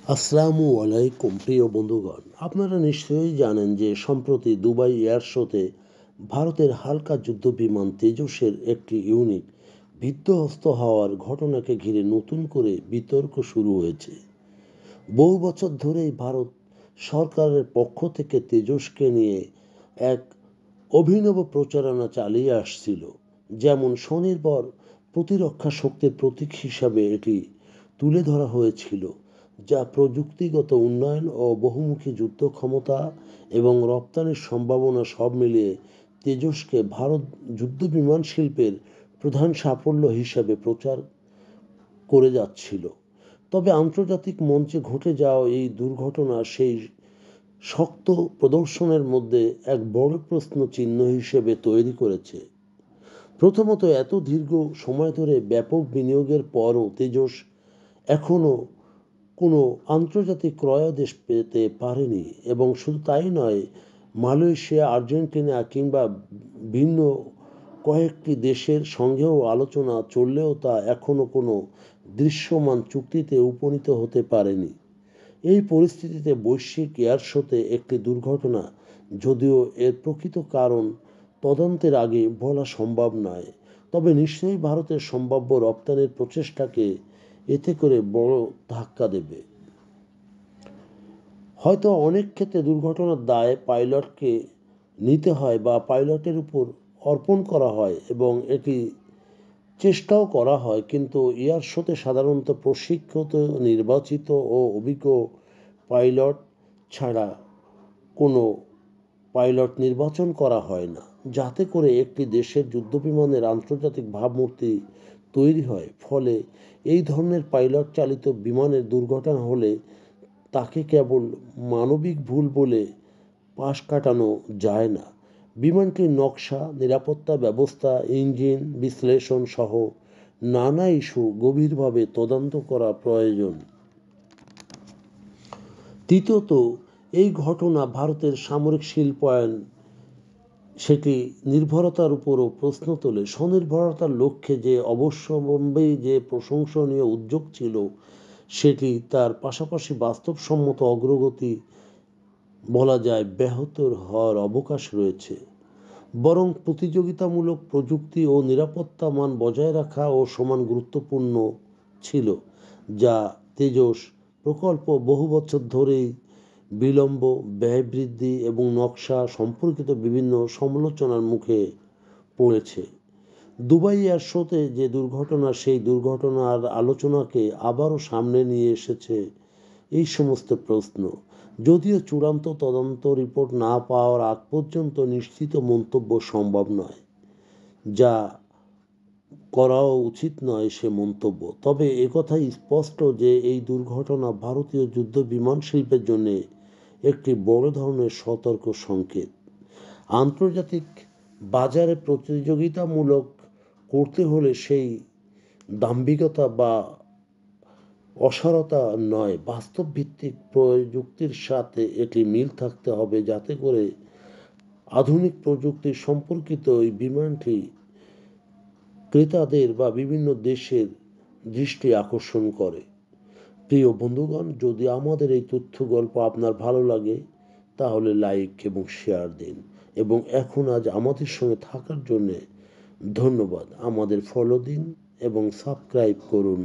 আসসালামু আলাইকুম প্রিয় বন্ধুগণ, আপনারা নিশ্চয়ই জানেন যে সম্প্রতি দুবাই এয়ার শোতে ভারতের হালকা যুদ্ধবিমান তেজসের একটি ইউনিট বিধ্বস্ত হওয়ার ঘটনাকে ঘিরে নতুন করে বিতর্ক শুরু হয়েছে। বহু বছর ধরেই ভারত সরকারের পক্ষ থেকে তেজসকে নিয়ে এক অভিনব প্রচারণা চালিয়ে আসছিল। যেমন স্বনির্ভর প্রতিরক্ষা শক্তির প্রতীক হিসাবে এটি তুলে ধরা হয়েছিল, যা প্রযুক্তিগত উন্নয়ন ও বহুমুখী যুদ্ধ ক্ষমতা এবং রপ্তানির সম্ভাবনা সব মিলিয়ে তেজসকে ভারত যুদ্ধবিমান শিল্পের প্রধান সাফল্য হিসাবে প্রচার করে যাচ্ছিল। তবে আন্তর্জাতিক মঞ্চে ঘটে যাওয়া এই দুর্ঘটনা সেই শক্ত প্রদর্শনের মধ্যে এক বড় প্রশ্ন চিহ্ন হিসেবে তৈরি করেছে। প্রথমত, এত দীর্ঘ সময় ধরে ব্যাপক বিনিয়োগের পরও তেজস এখনও কোনো আন্তর্জাতিক ক্রয়াদেশ পেতে পারেনি, এবং শুধু তাই নয়, মালয়েশিয়া, আর্জেন্টিনা কিংবা ভিন্ন কয়েকটি দেশের সঙ্গেও আলোচনা চললেও তা এখনও কোনো দৃশ্যমান চুক্তিতে উপনীত হতে পারেনি। এই পরিস্থিতিতে বৈশ্বিক এয়ার শোতে একটি দুর্ঘটনা, যদিও এর প্রকৃত কারণ তদন্তের আগে বলা সম্ভব নয়, তবে নিশ্চয়ই ভারতের সম্ভাব্য রপ্তানির প্রচেষ্টাকে এতে করে বড় ধাক্কা দেবে। হয়তো অনেক ক্ষেত্রে দুর্ঘটনার দায় পাইলটকে নিতে হয় বা পাইলটের উপর অর্পণ করা হয়, এবং এটি চেষ্টাও করা হয়, কিন্তু এয়ার শোতে সাধারণত প্রশিক্ষিত, নির্বাচিত ও অভিজ্ঞ পাইলট ছাড়া কোনো পাইলট নির্বাচন করা হয় না, যাতে করে একটি দেশের যুদ্ধবিমানের আন্তর্জাতিক ভাবমূর্তি তৈরি হয়। ফলে এই ধরনের পাইলট চালিত বিমানের দুর্ঘটনা হলে তাকে কেবল মানবিক ভুল বলে পাশ কাটানো যায় না। বিমানটির নকশা, নিরাপত্তা ব্যবস্থা, ইঞ্জিন বিশ্লেষণ সহ নানা ইস্যু গভীরভাবে তদন্ত করা প্রয়োজন। তৃতীয়ত, এই ঘটনা ভারতের সামরিক শিল্পায়ন সেটি নির্ভরতার উপরও প্রশ্ন তোলে। স্বনির্ভরতার লক্ষ্যে যে অবশ্যম্ভাবী যে প্রশংসনীয় উদ্যোগ ছিল, সেটি তার পাশাপাশি বাস্তবসম্মত অগ্রগতি বলা যায় ব্যাহত হওয়ার অবকাশ রয়েছে। বরং প্রতিযোগিতামূলক প্রযুক্তি ও নিরাপত্তা মান বজায় রাখা ও সমান গুরুত্বপূর্ণ ছিল, যা তেজস প্রকল্প বহু বছর ধরেই বিলম্ব, ব্যয় বৃদ্ধি এবং নকশা সম্পর্কিত বিভিন্ন সমালোচনার মুখে পড়েছে। দুবাই এয়ার শোতে যে দুর্ঘটনা, সেই দুর্ঘটনার আলোচনাকে আবারও সামনে নিয়ে এসেছে এই সমস্ত প্রশ্ন। যদিও চূড়ান্ত তদন্ত রিপোর্ট না পাওয়ার আগ পর্যন্ত নিশ্চিত মন্তব্য সম্ভব নয়, যা করাও উচিত নয় সে মন্তব্য। তবে একথাই স্পষ্ট যে এই দুর্ঘটনা ভারতীয় যুদ্ধ বিমান শিল্পের জন্য একটি বড় ধরনের সতর্ক সংকেত। আন্তর্জাতিক বাজারে প্রতিযোগিতামূলক করতে হলে সেই দাম্ভিকতা বা অসারতা নয়, বাস্তব ভিত্তিক প্রযুক্তির সাথে এটি মিল থাকতে হবে, যাতে করে আধুনিক প্রযুক্তি সম্পর্কিত এই বিমানটি ক্রেতাদের বা বিভিন্ন দেশের দৃষ্টি আকর্ষণ করে। প্রিয় বন্ধুগণ, যদি আমাদের এই তথ্য গল্প আপনার ভালো লাগে তাহলে লাইক এবং শেয়ার দিন, এবং আজ আমাদের সঙ্গে থাকার জন্য ধন্যবাদ। আমাদের ফলো দিন এবং সাবস্ক্রাইব করুন।